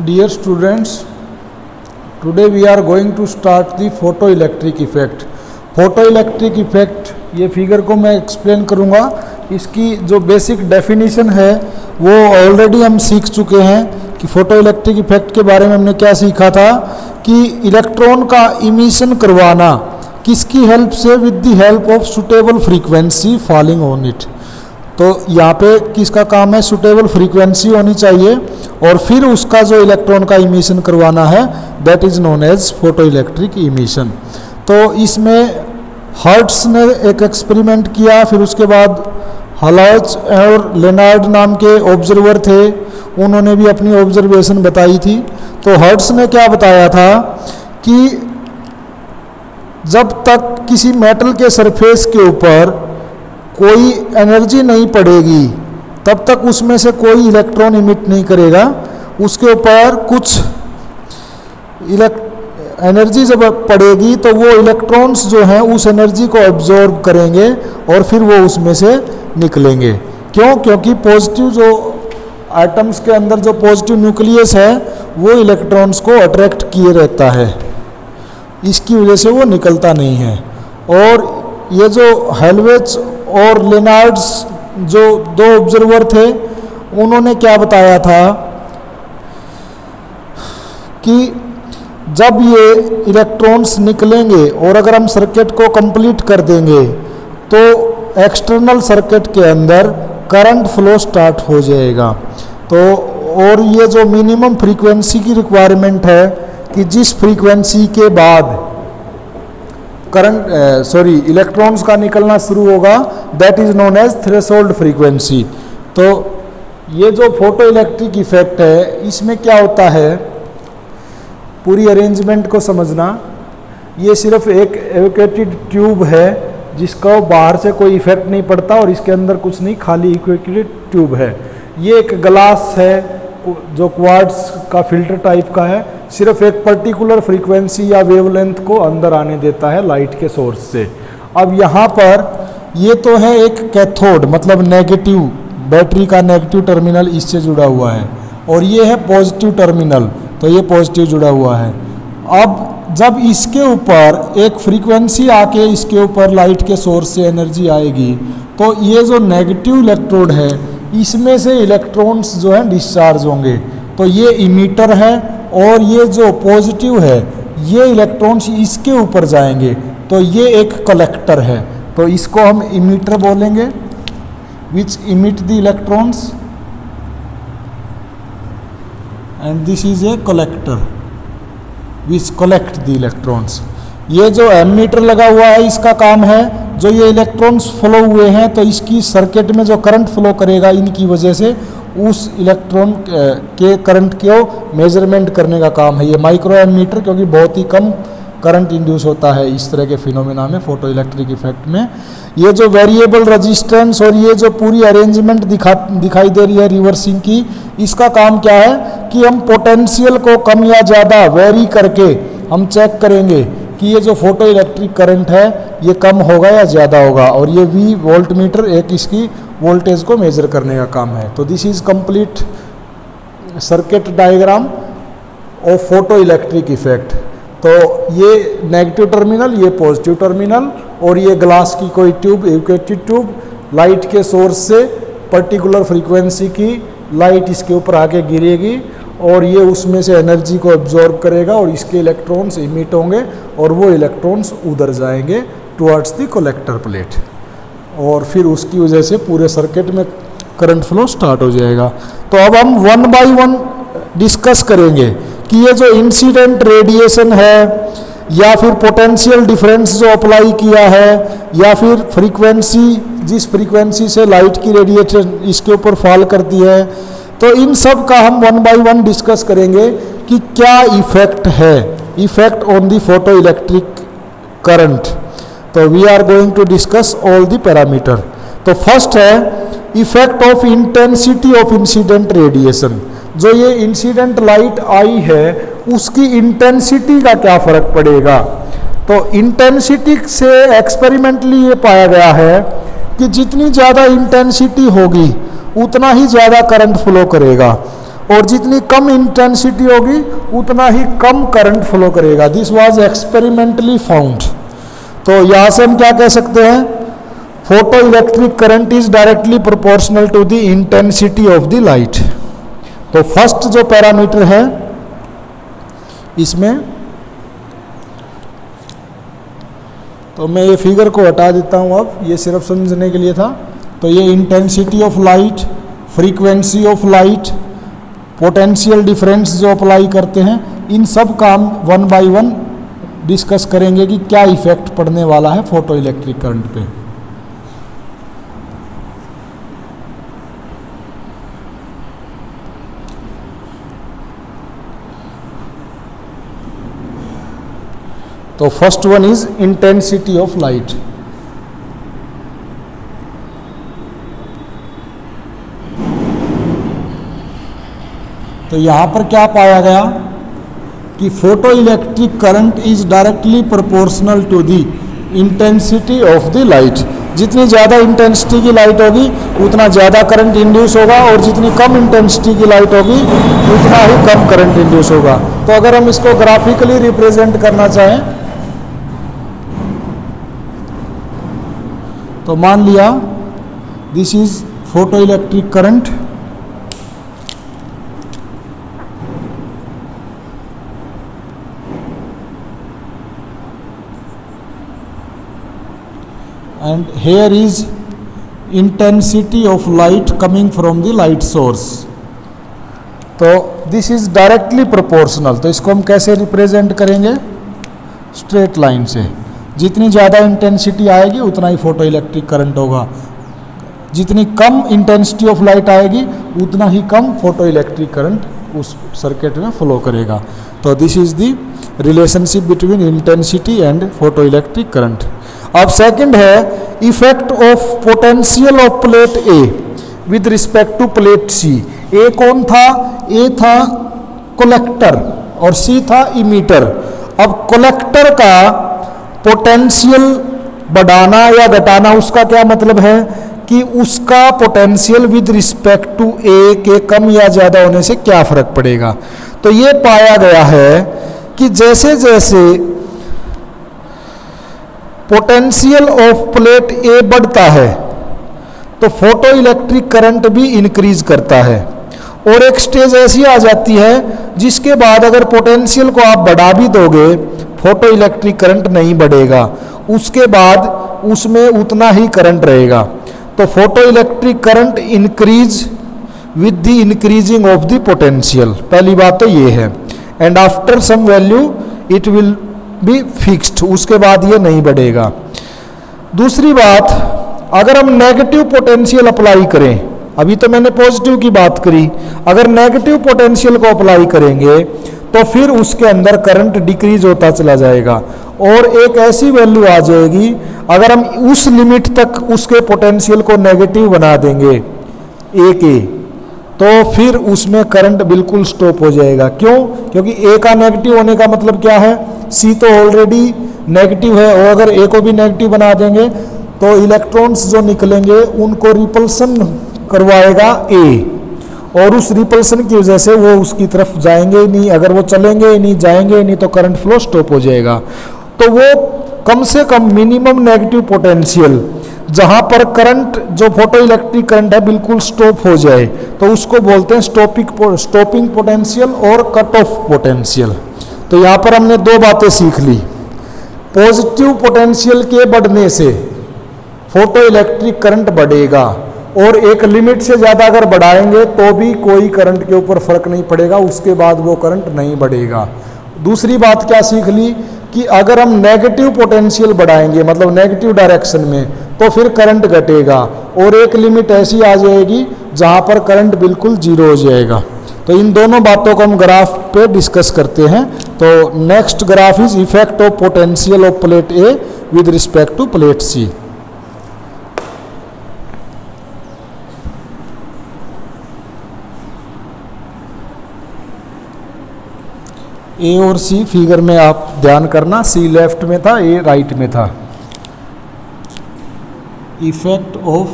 Dear students, today we are going to start the photoelectric effect. Photoelectric effect ये figure को मैं explain करूँगा. इसकी जो बेसिक डेफिनेशन है वो ऑलरेडी हम सीख चुके हैं कि फोटोइलेक्ट्रिक इफेक्ट के बारे में हमने क्या सीखा था कि इलेक्ट्रॉन का इमिशन करवाना किसकी हेल्प से, with the help of suitable frequency falling on it. तो यहाँ पे किसका काम है, सुटेबल फ्रीक्वेंसी होनी चाहिए और फिर उसका जो इलेक्ट्रॉन का इमिशन करवाना है that is known as photoelectric emission. तो इसमें हर्ट्स ने एक एक्सपेरिमेंट किया, फिर उसके बाद हलॉच और लेनार्ड नाम के ऑब्जर्वर थे, उन्होंने भी अपनी ऑब्जर्वेशन बताई थी. तो हर्ट्स ने क्या बताया था कि जब तक किसी मेटल के सरफेस के ऊपर कोई एनर्जी नहीं पड़ेगी तब तक उसमें से कोई इलेक्ट्रॉन इमिट नहीं करेगा. उसके ऊपर कुछ एनर्जी जब पड़ेगी तो वो इलेक्ट्रॉन्स जो हैं उस एनर्जी को एब्जॉर्ब करेंगे और फिर वो उसमें से निकलेंगे. क्यों? क्योंकि पॉजिटिव जो एटम्स के अंदर जो पॉजिटिव न्यूक्लियस है वो इलेक्ट्रॉन्स को अट्रैक्ट किए रहता है, इसकी वजह से वो निकलता नहीं है. और ये जो हेलवेच और लेनार्ड्स जो दो ऑब्जर्वर थे उन्होंने क्या बताया था कि जब ये इलेक्ट्रॉन्स निकलेंगे और अगर हम सर्किट को कंप्लीट कर देंगे तो एक्सटर्नल सर्किट के अंदर करंट फ्लो स्टार्ट हो जाएगा. तो और ये जो मिनिमम फ्रीक्वेंसी की रिक्वायरमेंट है कि जिस फ्रीक्वेंसी के बाद इलेक्ट्रॉन्स का निकलना शुरू होगा that is known as threshold frequency. तो ये जो फोटो इलेक्ट्रिक इफेक्ट है इसमें क्या होता है, पूरी अरेंजमेंट को समझना. ये सिर्फ एक इवैक्यूएटेड ट्यूब है जिसका बाहर से कोई इफेक्ट नहीं पड़ता और इसके अंदर कुछ नहीं, खाली इवैक्यूएटेड ट्यूब है. ये एक ग्लास है जो क्वार्ट्ज का फिल्टर टाइप का है, सिर्फ एक पर्टिकुलर फ्रीक्वेंसी या वेवलेंथ को अंदर आने देता है लाइट के सोर्स से. अब यहाँ पर ये तो है एक कैथोड, मतलब नेगेटिव, बैटरी का नेगेटिव टर्मिनल इससे जुड़ा हुआ है, और ये है पॉजिटिव टर्मिनल, तो ये पॉजिटिव जुड़ा हुआ है. अब जब इसके ऊपर एक फ्रीक्वेंसी आके इसके ऊपर लाइट के सोर्स से एनर्जी आएगी तो ये जो नेगेटिव इलेक्ट्रोड है इसमें से इलेक्ट्रॉन्स जो है डिस्चार्ज होंगे. तो ये इमीटर है और ये जो पॉजिटिव है ये इलेक्ट्रॉन्स इसके ऊपर जाएंगे, तो ये एक कलेक्टर है. तो इसको हम इमीटर बोलेंगे, which emit the electrons, and this is a collector which collect the electrons. ये जो एमीटर लगा हुआ है इसका काम है जो ये इलेक्ट्रॉन्स फ्लो हुए हैं तो इसकी सर्किट में जो करंट फ्लो करेगा इनकी वजह से उस इलेक्ट्रॉन के करंट को मेजरमेंट करने का काम है ये माइक्रो एमीटर, क्योंकि बहुत ही कम करंट इंड्यूस होता है इस तरह के फिनोमेना में, फोटो इलेक्ट्रिक इफेक्ट में. ये जो वेरिएबल रेजिस्टेंस और ये जो पूरी अरेंजमेंट दिखाई दे रही है रिवर्सिंग की, इसका काम क्या है कि हम पोटेंशियल को कम या ज़्यादा वेरी करके हम चेक करेंगे कि ये जो फोटो इलेक्ट्रिक करंट है ये कम होगा या ज़्यादा होगा, और ये वी वोल्ट मीटर एक इसकी वोल्टेज को मेजर करने का काम है. तो this is complete circuit diagram of photo electric effect. तो ये नेगेटिव टर्मिनल, ये पॉजिटिव टर्मिनल, और ये ग्लास की कोई ट्यूब, इवैक्यूएटेड ट्यूब, लाइट के सोर्स से पर्टिकुलर फ्रीक्वेंसी की लाइट इसके ऊपर आके गिरेगी और ये उसमें से एनर्जी को एब्जॉर्ब करेगा और इसके इलेक्ट्रॉन्स इमिट होंगे और वो इलेक्ट्रॉन्स उधर जाएंगे टुवर्ड्स द कलेक्टर प्लेट, और फिर उसकी वजह से पूरे सर्किट में करंट फ्लो स्टार्ट हो जाएगा. तो अब हम वन बाय वन डिस्कस करेंगे कि ये जो इंसिडेंट रेडिएशन है या फिर पोटेंशियल डिफरेंस जो अप्लाई किया है या फिर फ्रीक्वेंसी, जिस फ्रीक्वेंसी से लाइट की रेडिएशन इसके ऊपर फॉल करती है, तो इन सब का हम वन बाय वन डिस्कस करेंगे कि क्या इफेक्ट है, effect on the photo electric current. तो we are going to discuss all the parameter. तो फर्स्ट है effect of intensity of incident radiation. जो ये इंसिडेंट लाइट आई है उसकी इंटेंसिटी का क्या फर्क पड़ेगा. तो इंटेंसिटी से एक्सपेरिमेंटली ये पाया गया है कि जितनी ज़्यादा इंटेंसिटी होगी उतना ही ज़्यादा करंट फ्लो करेगा, और जितनी कम इंटेंसिटी होगी उतना ही कम करंट फ्लो करेगा। This was experimentally found. तो यहाँ से हम क्या कह सकते हैं, photo electric current is directly proportional to the intensity of the light. तो फर्स्ट जो पैरामीटर है इसमें, तो मैं ये फिगर को हटा देता हूँ, अब ये सिर्फ समझने के लिए था। तो ये intensity of light, frequency of light, potential difference जो अप्लाई करते हैं, इन सब का हम 1 बाय 1 डिस्कस करेंगे कि क्या इफेक्ट पड़ने वाला है फोटो इलेक्ट्रिक करंट पे। तो first one is intensity of light. तो यहां पर क्या पाया गया कि photo electric current is directly proportional to the intensity of the light. जितनी ज़्यादा इंटेंसिटी की लाइट होगी उतना ज़्यादा करंट इंड्यूस होगा, और जितनी कम इंटेंसिटी की लाइट होगी उतना ही कम करंट इंड्यूस होगा। तो अगर हम इसको ग्राफिकली रिप्रेजेंट करना चाहें तो मान लिया this is photo electric current, and here is intensity of light coming from the light source। तो this is directly proportional। तो इसको हम कैसे रिप्रेजेंट करेंगे, स्ट्रेट लाइन से। जितनी ज़्यादा इंटेंसिटी आएगी उतना ही फोटो इलेक्ट्रिक करंट होगा, जितनी कम इंटेंसिटी ऑफ लाइट आएगी उतना ही कम फोटो इलेक्ट्रिक करंट उस सर्किट में फ्लो करेगा। तो this is the relationship between intensity and photo electric current. अब सेकंड है effect of potential of plate A with respect to plate C. A कौन था, ए था कलेक्टर और सी था इमीटर। अब कलेक्टर का पोटेंशियल बढ़ाना या घटाना, उसका क्या मतलब है कि उसका पोटेंशियल विद रिस्पेक्ट टू ए के कम या ज़्यादा होने से क्या फर्क पड़ेगा। तो ये पाया गया है कि जैसे जैसे पोटेंशियल ऑफ प्लेट ए बढ़ता है तो फोटो इलेक्ट्रिक करंट भी इंक्रीज करता है, और एक स्टेज ऐसी आ जाती है जिसके बाद अगर पोटेंशियल को आप बढ़ा भी दोगे फोटो इलेक्ट्रिक करंट नहीं बढ़ेगा, उसके बाद उसमें उतना ही करंट रहेगा। तो photo electric current increase with the increasing of the potential, पहली बात तो ये है। And after some value it will be fixed, उसके बाद ये नहीं बढ़ेगा। दूसरी बात, अगर हम नेगेटिव पोटेंशियल अप्लाई करें, अभी तो मैंने पॉजिटिव की बात करी, अगर नेगेटिव पोटेंशियल को अप्लाई करेंगे तो फिर उसके अंदर करंट डिक्रीज होता चला जाएगा, और एक ऐसी वैल्यू आ जाएगी अगर हम उस लिमिट तक उसके पोटेंशियल को नेगेटिव बना देंगे ए के, तो फिर उसमें करंट बिल्कुल स्टॉप हो जाएगा। क्यों? क्योंकि ए का नेगेटिव होने का मतलब क्या है, सी तो ऑलरेडी नेगेटिव है, और अगर ए को भी नेगेटिव बना देंगे तो इलेक्ट्रॉन्स जो निकलेंगे उनको रिपल्सन करवाएगा ए, और उस रिपल्सन की वजह से वो उसकी तरफ जाएंगे ही नहीं। अगर वो चलेंगे ही नहीं, जाएंगे ही नहीं, तो करंट फ्लो स्टॉप हो जाएगा। तो वो कम से कम मिनिमम नेगेटिव पोटेंशियल जहां पर करंट जो फोटो इलेक्ट्रिक करंट है बिल्कुल स्टॉप हो जाए, तो उसको बोलते हैं स्टॉपिंग पोटेंशियल और कट ऑफ पोटेंशियल। तो यहाँ पर हमने दो बातें सीख ली। पॉजिटिव पोटेंशियल के बढ़ने से फोटो इलेक्ट्रिक करंट बढ़ेगा, और एक लिमिट से ज़्यादा अगर बढ़ाएंगे तो भी कोई करंट के ऊपर फर्क नहीं पड़ेगा, उसके बाद वो करंट नहीं बढ़ेगा। दूसरी बात क्या सीख ली कि अगर हम नेगेटिव पोटेंशियल बढ़ाएंगे, मतलब नेगेटिव डायरेक्शन में, तो फिर करंट घटेगा, और एक लिमिट ऐसी आ जाएगी जहां पर करंट बिल्कुल जीरो हो जाएगा। तो इन दोनों बातों को हम ग्राफ पे डिस्कस करते हैं। तो next graph is effect of potential of plate A with respect to plate C. A और सी फिगर में आप ध्यान करना, सी लेफ्ट में था, ए राइट में था। Effect of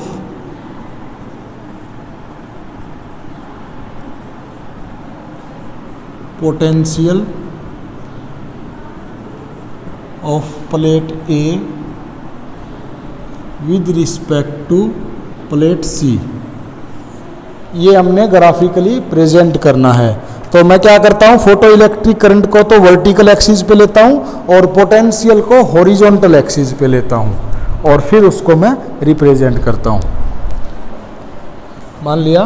potential of plate A with respect to plate C, ये हमने ग्राफिकली प्रेजेंट करना है। तो मैं क्या करता हूँ, फोटो इलेक्ट्रिक करंट को तो वर्टिकल एक्सिस पे लेता हूँ और पोटेंशियल को हॉरिजॉन्टल एक्सिस पे लेता हूँ और फिर उसको मैं रिप्रेजेंट करता हूँ। मान लिया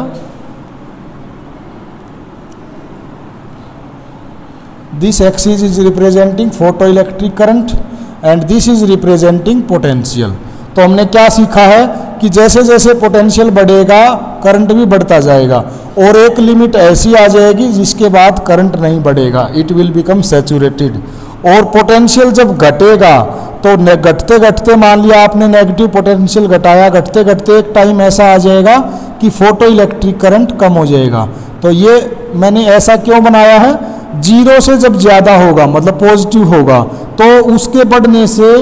this axis is representing photo electric current and this is representing potential. तो हमने क्या सीखा है कि जैसे जैसे पोटेंशियल बढ़ेगा करंट भी बढ़ता जाएगा और एक लिमिट ऐसी आ जाएगी जिसके बाद करंट नहीं बढ़ेगा, इट विल बिकम सैचुरेटेड। और पोटेंशियल जब घटेगा तो घटते घटते मान लिया आपने नेगेटिव पोटेंशियल घटाया, घटते घटते एक टाइम ऐसा आ जाएगा कि फोटो इलेक्ट्रिक करंट कम हो जाएगा। तो ये मैंने ऐसा क्यों बनाया है, जीरो से जब ज़्यादा होगा मतलब पॉजिटिव होगा तो उसके बढ़ने से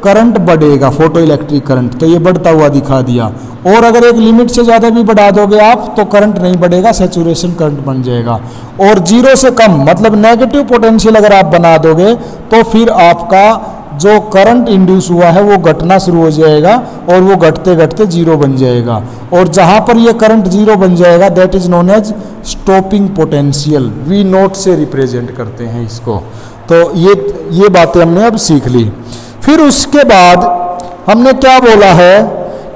करंट बढ़ेगा, फोटो इलेक्ट्रिक करंट, तो ये बढ़ता हुआ दिखा दिया। और अगर एक लिमिट से ज़्यादा भी बढ़ा दोगे आप तो करंट नहीं बढ़ेगा, सैचुरेशन करंट बन जाएगा। और जीरो से कम मतलब नेगेटिव पोटेंशियल अगर आप बना दोगे तो फिर आपका जो करंट इंड्यूस हुआ है वो घटना शुरू हो जाएगा और वो घटते घटते जीरो बन जाएगा। और जहाँ पर ये करंट जीरो बन जाएगा that is known as stopping potential, we note से रिप्रेजेंट करते हैं इसको। तो ये बातें हमने अब सीख ली। फिर उसके बाद हमने क्या बोला है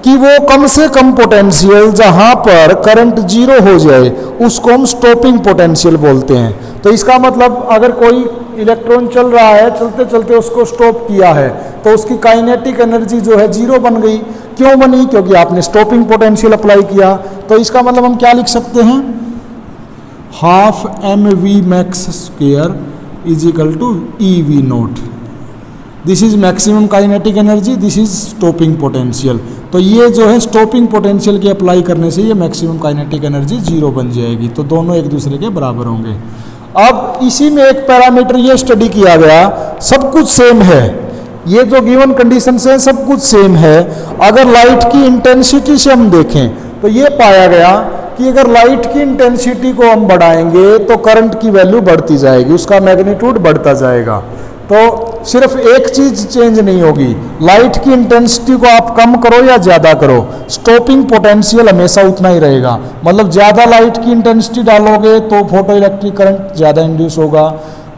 कि वो कम से कम पोटेंशियल जहां पर करंट जीरो हो जाए उसको हम स्टॉपिंग पोटेंशियल बोलते हैं। तो इसका मतलब अगर कोई इलेक्ट्रॉन चल रहा है, चलते चलते उसको स्टॉप किया है तो उसकी काइनेटिक एनर्जी जो है जीरो बन गई। क्यों बनी, क्योंकि आपने स्टॉपिंग पोटेंशियल अप्लाई किया। तो इसका मतलब हम क्या लिख सकते हैं, half mv max square is equal to EV note. This is maximum kinetic energy, this is stopping potential. तो ये जो है स्टॉपिंग पोटेंशियल के अप्लाई करने से ये मैक्सिमम काइनेटिक एनर्जी जीरो बन जाएगी। तो दोनों एक दूसरे के बराबर होंगे। अब इसी में एक पैरामीटर ये स्टडी किया गया, सब कुछ सेम है, ये जो गिवन कंडीशन है सब कुछ सेम है। अगर लाइट की इंटेंसिटी से हम देखें तो ये पाया गया कि अगर लाइट की इंटेंसिटी को हम बढ़ाएंगे तो करंट की वैल्यू बढ़ती जाएगी, उसका मैग्नीट्यूड बढ़ता जाएगा। तो सिर्फ एक चीज चेंज नहीं होगी, लाइट की इंटेंसिटी को आप कम करो या ज़्यादा करो, स्टॉपिंग पोटेंशियल हमेशा उतना ही रहेगा। मतलब ज़्यादा लाइट की इंटेंसिटी डालोगे तो फोटो इलेक्ट्रिक करंट ज़्यादा इंड्यूस होगा,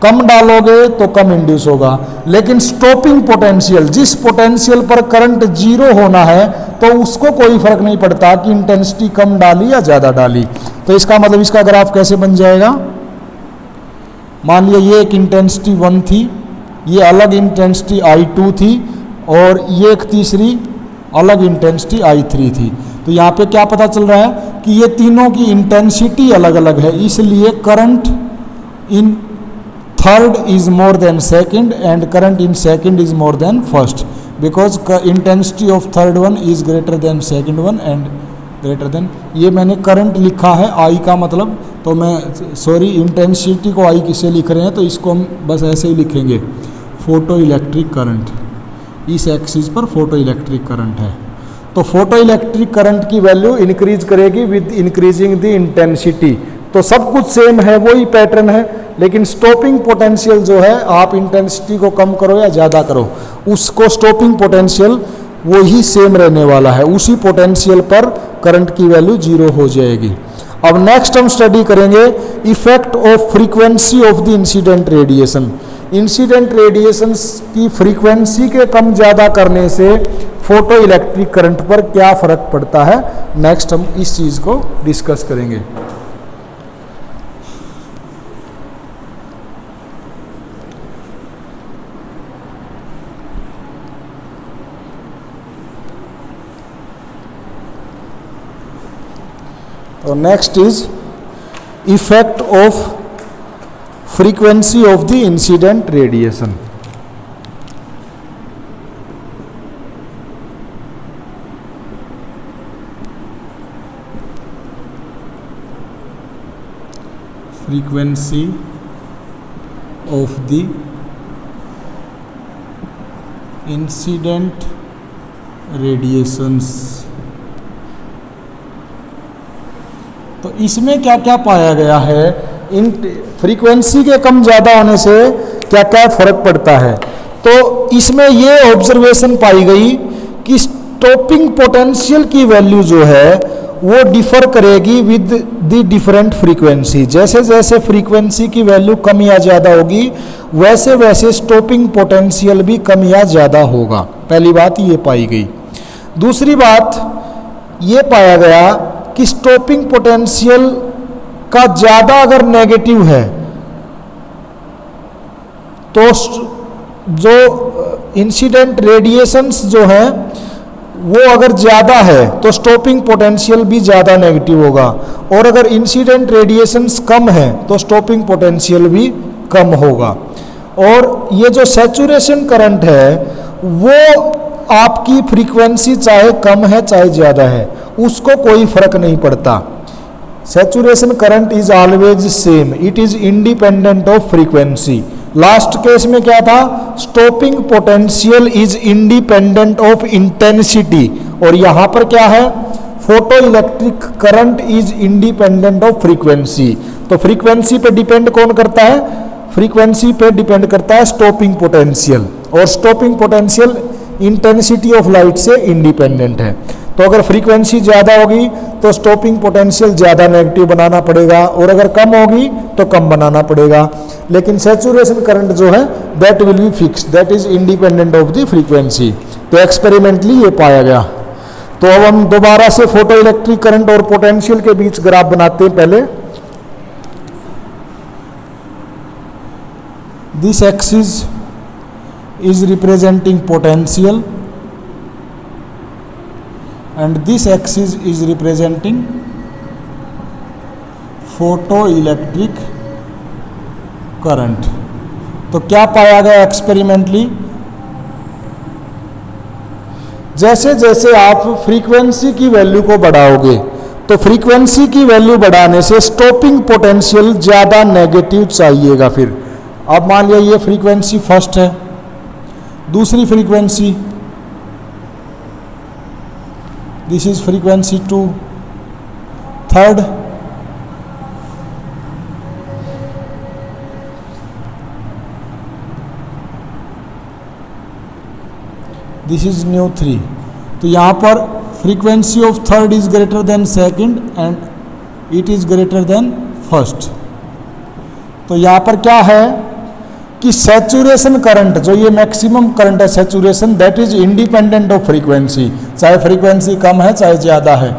कम डालोगे तो कम इंड्यूस होगा। लेकिन स्टॉपिंग पोटेंशियल, जिस पोटेंशियल पर करंट जीरो होना है तो उसको कोई फर्क नहीं पड़ता कि इंटेंसिटी कम डाली या ज़्यादा डाली। तो इसका मतलब इसका ग्राफ कैसे बन जाएगा, मान लिया ये एक इंटेंसिटी 1 थी, ये अलग इंटेंसिटी I2 थी और ये एक तीसरी अलग इंटेंसिटी I3 थी। तो यहाँ पे क्या पता चल रहा है कि ये तीनों की इंटेंसिटी अलग अलग है, इसलिए current in third is more than second and current in second is more than first, because intensity of third one is greater than second one and greater than, ये मैंने करंट लिखा है I का मतलब, तो मैं सॉरी इंटेंसिटी को I किसे लिख रहे हैं तो इसको हम बस ऐसे ही लिखेंगे, फोटो इलेक्ट्रिक करंट। इस एक्सिस पर फोटो इलेक्ट्रिक करंट है। तो फोटो इलेक्ट्रिक करंट की वैल्यू इंक्रीज करेगी विद इंक्रीजिंग द इंटेंसिटी। तो सब कुछ सेम है, वही पैटर्न है, लेकिन स्टॉपिंग पोटेंशियल जो है आप इंटेंसिटी को कम करो या ज़्यादा करो, उसको स्टॉपिंग पोटेंशियल वो ही सेम रहने वाला है, उसी पोटेंशियल पर करंट की वैल्यू जीरो हो जाएगी। अब नेक्स्ट हम स्टडी करेंगे effect of frequency of the incident radiation. Incident radiation की फ्रीक्वेंसी के कम ज़्यादा करने से फोटो इलेक्ट्रिक करंट पर क्या फ़र्क पड़ता है, नेक्स्ट हम इस चीज़ को डिस्कस करेंगे। तो next is effect of frequency of the incident radiation. Frequency of the incident radiations. तो इसमें क्या क्या पाया गया है फ्रीक्वेंसी के कम ज़्यादा होने से क्या क्या फर्क पड़ता है। तो इसमें ये ऑब्जर्वेशन पाई गई कि स्टॉपिंग पोटेंशियल की वैल्यू जो है वो डिफर करेगी विद द डिफरेंट फ्रीक्वेंसी। जैसे जैसे फ्रीक्वेंसी की वैल्यू कम या ज़्यादा होगी वैसे वैसे स्टॉपिंग पोटेंशियल भी कम या ज़्यादा होगा। पहली बात ये पाई गई। दूसरी बात ये पाया गया कि स्टॉपिंग पोटेंशियल का ज़्यादा अगर नेगेटिव है तो जो इंसिडेंट रेडिएशंस जो हैं वो अगर ज़्यादा है तो स्टॉपिंग पोटेंशियल भी ज़्यादा नेगेटिव होगा, और अगर इंसिडेंट रेडिएशंस कम है तो स्टॉपिंग पोटेंशियल भी कम होगा। और ये जो सैचुरेशन करंट है वो आपकी फ्रीक्वेंसी चाहे कम है चाहे ज़्यादा है उसको कोई फर्क नहीं पड़ता। Saturation current is always same, it is independent of frequency. Last case में क्या था, stopping potential is independent of intensity, और यहां पर क्या है, photo electric current is independent of frequency. तो फ्रीक्वेंसी पे डिपेंड कौन करता है, फ्रीक्वेंसी पे डिपेंड करता है स्टॉपिंग पोटेंशियल, और stopping potential intensity of light से इंडिपेंडेंट है। तो अगर फ्रीक्वेंसी ज़्यादा होगी तो स्टॉपिंग पोटेंशियल ज़्यादा नेगेटिव बनाना पड़ेगा, और अगर कम होगी तो कम बनाना पड़ेगा। लेकिन सैचुरेशन करंट जो है that will B fix, that is independent of the frequency. तो एक्सपेरिमेंटली ये पाया गया। तो अब हम दोबारा से फोटो इलेक्ट्रिक करंट और पोटेंशियल के बीच ग्राफ बनाते हैं। पहले this axis is representing potential and this axis is representing photoelectric current। तो क्या पाया गया एक्सपेरिमेंटली, जैसे जैसे आप फ्रीक्वेंसी की वैल्यू को बढ़ाओगे तो फ्रीक्वेंसी की वैल्यू बढ़ाने से स्टॉपिंग पोटेंशियल ज़्यादा नेगेटिव चाहिएगा। फिर अब मान लिया ये फ्रीक्वेंसी फर्स्ट है, दूसरी frequency this is frequency 2, third this is new 3। तो यहां पर frequency of third is greater than second and it is greater than first. तो यहां पर क्या है कि सैचुरेशन करंट जो ये मैक्सिमम करंट है saturation that is independent of frequency, चाहे फ्रीक्वेंसी कम है चाहे ज़्यादा है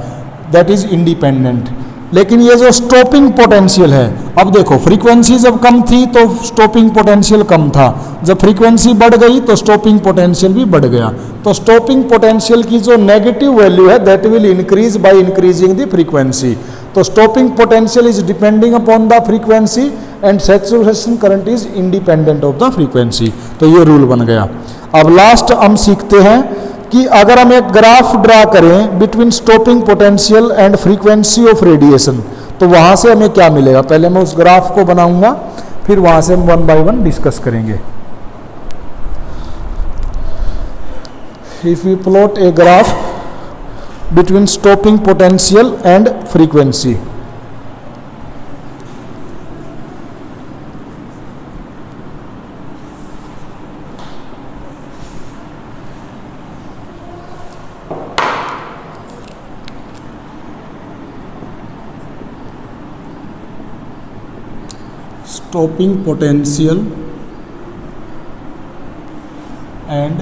दैट इज इंडिपेंडेंट। लेकिन ये जो स्टॉपिंग पोटेंशियल है, अब देखो फ्रीक्वेंसी जब कम थी तो स्टॉपिंग पोटेंशियल कम था, जब फ्रीक्वेंसी बढ़ गई तो स्टॉपिंग पोटेंशियल भी बढ़ गया। तो स्टॉपिंग पोटेंशियल की जो नेगेटिव वैल्यू है that will increase by increasing the frequency. तो stopping potential is depending upon the frequency and saturation current is independent of the frequency. तो ये रूल बन गया। अब लास्ट हम सीखते हैं कि अगर हम एक ग्राफ ड्रा करें between stopping potential and frequency of radiation तो वहां से हमें क्या मिलेगा। पहले मैं उस ग्राफ को बनाऊंगा फिर वहां से हम 1 बाय 1 डिस्कस करेंगे। If we plot a graph between stopping potential and frequency, stopping potential and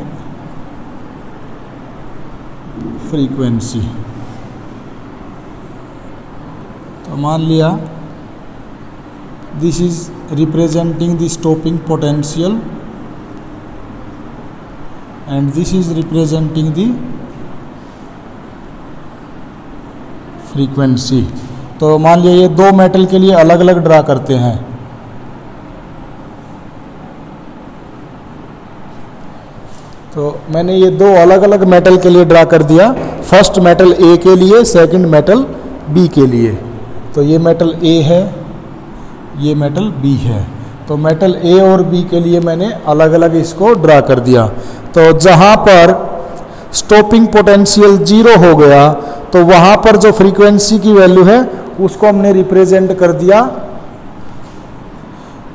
frequency. तो मान लिया this is representing the stopping potential and this is representing the frequency. तो मान लिया ये दो मेटल के लिए अलग अलग ड्रा करते हैं। तो मैंने ये दो अलग अलग मेटल के लिए ड्रा कर दिया, फर्स्ट मेटल ए के लिए, सेकंड मेटल बी के लिए। तो ये मेटल ए है, ये मेटल बी है। तो मेटल ए और बी के लिए मैंने अलग अलग इसको ड्रा कर दिया। तो जहाँ पर स्टॉपिंग पोटेंशियल 0 हो गया तो वहाँ पर जो फ्रीक्वेंसी की वैल्यू है उसको हमने रिप्रेजेंट कर दिया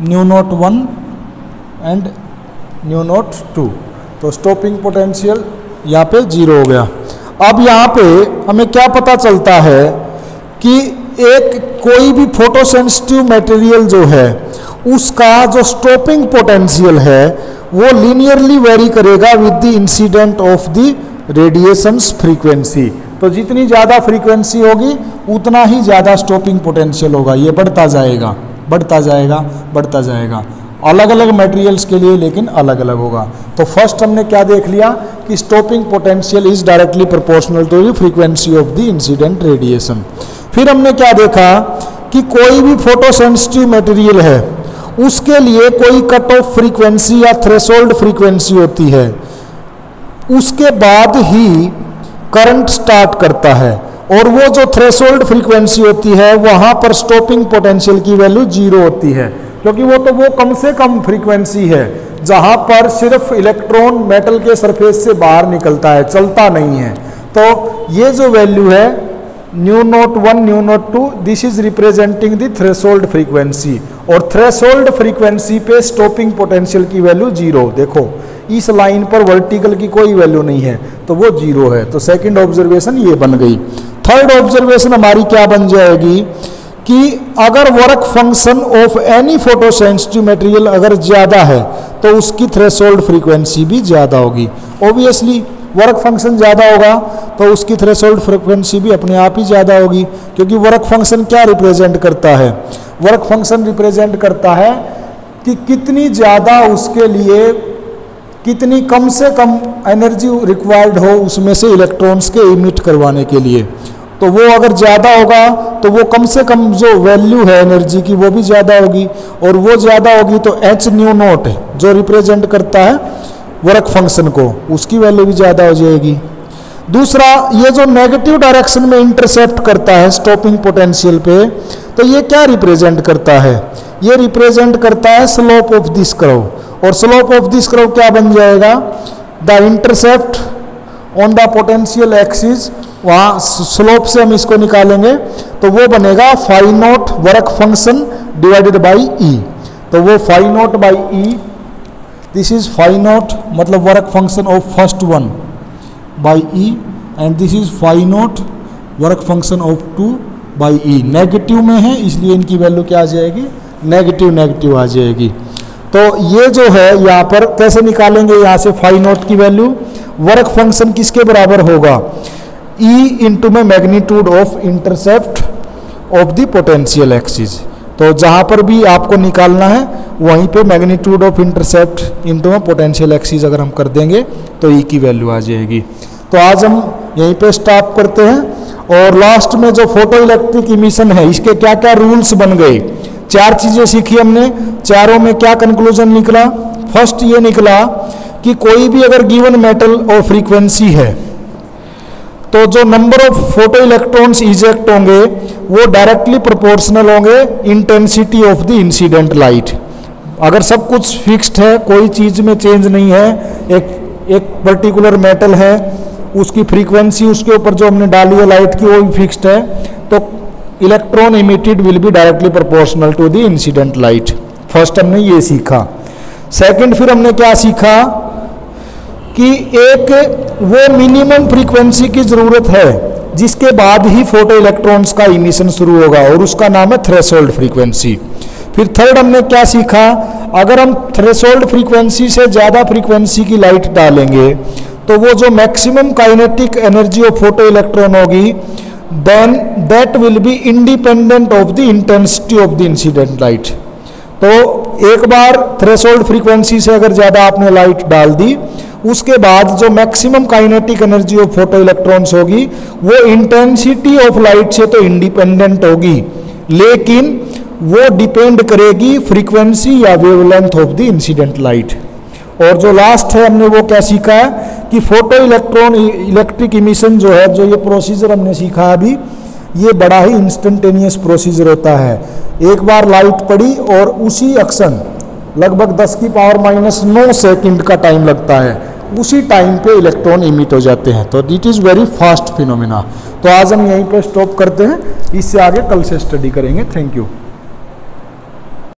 new not 1 and new not 2। तो स्टॉपिंग पोटेंशियल यहाँ पे 0 हो गया। अब यहाँ पे हमें क्या पता चलता है कि एक कोई भी फोटोसेंसिटिव मटेरियल जो है उसका जो स्टॉपिंग पोटेंशियल है वो लीनियरली वेरी करेगा with the incident of the radiations frequency. तो जितनी ज़्यादा फ्रीक्वेंसी होगी उतना ही ज़्यादा स्टॉपिंग पोटेंशियल होगा। ये बढ़ता जाएगा बढ़ता जाएगा बढ़ता जाएगा, अलग अलग मटेरियल्स के लिए लेकिन अलग अलग होगा। तो फर्स्ट हमने क्या देख लिया कि stopping potential is directly proportional to the frequency of the incident radiation. फिर हमने क्या देखा कि कोई भी फोटोसेंसिटिव मटेरियल है उसके लिए कोई कट ऑफ फ्रीक्वेंसी या थ्रेशोल्ड फ्रीक्वेंसी होती है, उसके बाद ही करंट स्टार्ट करता है और वो जो थ्रेशोल्ड फ्रीक्वेंसी होती है वहां पर स्टॉपिंग पोटेंशियल की वैल्यू 0 होती है, क्योंकि वो कम से कम फ्रीक्वेंसी है जहां पर सिर्फ इलेक्ट्रॉन मेटल के सरफेस से बाहर निकलता है, चलता नहीं है। तो ये जो वैल्यू है new not 1 new not 2 this is representing the threshold frequency, और थ्रेशोल्ड फ्रीक्वेंसी पे स्टॉपिंग पोटेंशियल की वैल्यू 0। देखो इस लाइन पर वर्टिकल की कोई वैल्यू नहीं है तो वो 0 है। तो सेकंड ऑब्जर्वेशन ये बन गई। थर्ड ऑब्जर्वेशन हमारी क्या बन जाएगी कि अगर work function of any photosensitive material अगर ज़्यादा है तो उसकी थ्रेशोल्ड फ्रीक्वेंसी भी ज़्यादा होगी। ऑब्वियसली वर्क फंक्शन ज़्यादा होगा तो उसकी थ्रेशोल्ड फ्रीक्वेंसी भी अपने आप ही ज़्यादा होगी, क्योंकि वर्क फंक्शन क्या रिप्रेजेंट करता है? वर्क फंक्शन रिप्रेजेंट करता है कि कितनी ज़्यादा उसके लिए कितनी कम से कम एनर्जी रिक्वायर्ड हो उसमें से इलेक्ट्रॉन्स के इमिट करवाने के लिए। तो वो अगर ज़्यादा होगा तो वो कम से कम जो वैल्यू है एनर्जी की वो भी ज़्यादा होगी, और वो ज़्यादा होगी तो एच न्यू नॉट जो रिप्रेजेंट करता है वर्क फंक्शन को उसकी वैल्यू भी ज़्यादा हो जाएगी। दूसरा, ये जो नेगेटिव डायरेक्शन में इंटरसेप्ट करता है स्टॉपिंग पोटेंशियल पे, तो ये क्या रिप्रेजेंट करता है? ये रिप्रेजेंट करता है स्लोप ऑफ दिस कर्व, और स्लोप ऑफ दिस कर्व क्या बन जाएगा? The intercept on the potential axis, वहाँ स्लोप से हम इसको निकालेंगे तो वो बनेगा phi nought work function divided by e. तो वो phi nought by e, this is phi nought मतलब work function of first one by e, and this is phi nought work function of 2 by e. Negative में है इसलिए इनकी value क्या आ जाएगी? Negative negative आ जाएगी। तो ये जो है यहाँ पर कैसे निकालेंगे? यहाँ से फाई नॉट की वैल्यू वर्क फंक्शन किसके बराबर होगा? ई इंटू में magnitude of intercept of the potential axis. तो जहाँ पर भी आपको निकालना है वहीं पे मैग्नीट्यूड ऑफ इंटरसेप्ट इंटू में पोटेंशियल एक्सिस अगर हम कर देंगे तो ई की वैल्यू आ जाएगी। तो आज हम यहीं पे स्टॉप करते हैं, और लास्ट में जो फोटो इलेक्ट्रिक इमिशन है इसके क्या क्या रूल्स बन गए, 4 चीज़ें सीखी हमने। चारों में क्या कंक्लूजन निकला? फर्स्ट ये निकला कि कोई भी अगर गिवन मेटल और फ्रीक्वेंसी है तो जो number of photo electrons eject होंगे वो डायरेक्टली प्रोपोर्शनल होंगे intensity of the incident light. अगर सब कुछ फिक्स्ड है, कोई चीज़ में चेंज नहीं है, एक पर्टिकुलर मेटल है उसकी फ्रीक्वेंसी उसके ऊपर जो हमने डाली है लाइट की वो भी फिक्स्ड है, तो electron emitted will be directly proportional to the incident light. First हमने ये सीखा। सेकंड फिर हमने क्या सीखा कि एक वो मिनिमम फ्रीक्वेंसी की ज़रूरत है जिसके बाद ही फोटो इलेक्ट्रॉन्स का इमिशन शुरू होगा, और उसका नाम है थ्रेशोल्ड फ्रीक्वेंसी। फिर थर्ड हमने क्या सीखा? अगर हम थ्रेशोल्ड फ्रीक्वेंसी से ज़्यादा फ्रीक्वेंसी की लाइट डालेंगे तो वो जो maximum kinetic energy of photo electron होगी then that will be independent of the intensity of the incident light. तो एक बार थ्रेशोल्ड फ्रीक्वेंसी से अगर ज़्यादा आपने लाइट डाल दी उसके बाद जो maximum kinetic energy of photo electrons होगी वो इंटेंसिटी ऑफ लाइट से तो इंडिपेंडेंट होगी, लेकिन वो डिपेंड करेगी फ्रीक्वेंसी या wavelength of the incident light. और जो लास्ट है हमने वो क्या सीखा है कि फोटो इलेक्ट्रॉन इलेक्ट्रिक इमिशन जो है, जो ये प्रोसीजर हमने सीखा अभी, ये बड़ा ही इंस्टेंटेनियस प्रोसीजर होता है। एक बार लाइट पड़ी और उसी एक्शन लगभग 10 की पावर -9 सेकंड का टाइम लगता है, उसी टाइम पे इलेक्ट्रॉन इमिट हो जाते हैं। तो it is very fast phenomena. तो आज हम यहीं पे स्टॉप करते हैं, इससे आगे कल से स्टडी करेंगे। Thank you.